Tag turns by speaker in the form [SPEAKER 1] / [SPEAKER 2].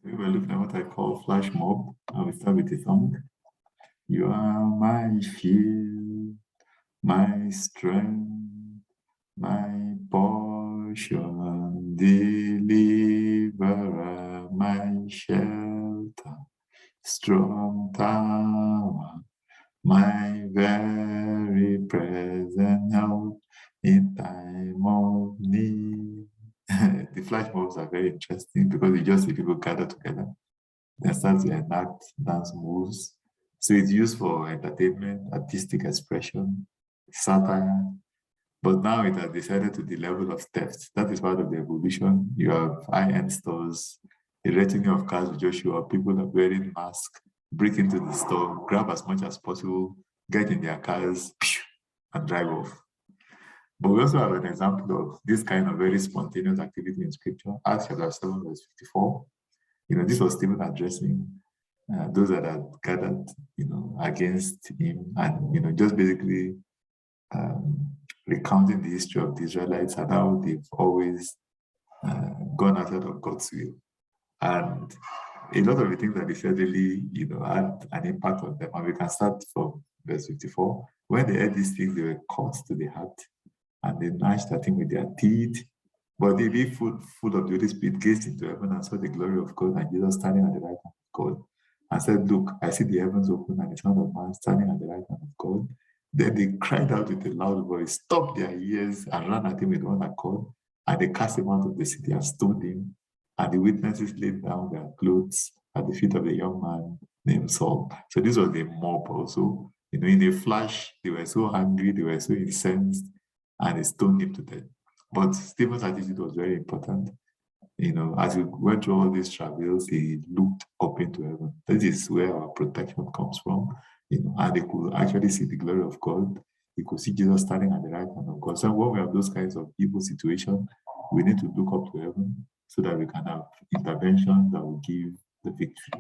[SPEAKER 1] We were looking at what I call flash mob. I will start with the song. You are my shield, my strength, my portion, deliverer, my shelter, strong tower, my very present help in time of need. The flash mobs are very interesting because you just see people gather together. They start to enact dance moves. So it's used for entertainment, artistic expression, satire. But now it has decided to the level of theft. That is part of the evolution. You have high-end stores, a retinue of cars will just show up, people are wearing masks, break into the store, grab as much as possible, get in their cars, and drive off. But we also have an example of this kind of very spontaneous activity in scripture. Acts chapter 7, verse 54. This was Stephen addressing those that had gathered, against him, and just basically recounting the history of the Israelites and how they've always gone outside of God's will. And a lot of the things that he said really, had an impact on them. And we can start from verse 54. When they heard these things, they were cut to the heart, and they gnashed at him with their teeth. But they, being full of the Holy Spirit, gazed into heaven and saw the glory of God and Jesus standing at the right hand of God, and said, "Look, I see the heavens open and the Son of Man standing at the right hand of God." Then they cried out with a loud voice, stopped their ears, and ran at him with one accord. And they cast him out of the city and stoned him. And the witnesses laid down their clothes at the feet of a young man named Saul. So this was a mob also. In a flash, they were so angry, they were so incensed, and they stoned him to death. But Stephen's attitude was very important. As he went through all these travels, he looked up into heaven. This is where our protection comes from. And they could actually see the glory of God. He could see Jesus standing at the right hand of God. So when we have those kinds of evil situations, we need to look up to heaven so that we can have intervention that will give the victory.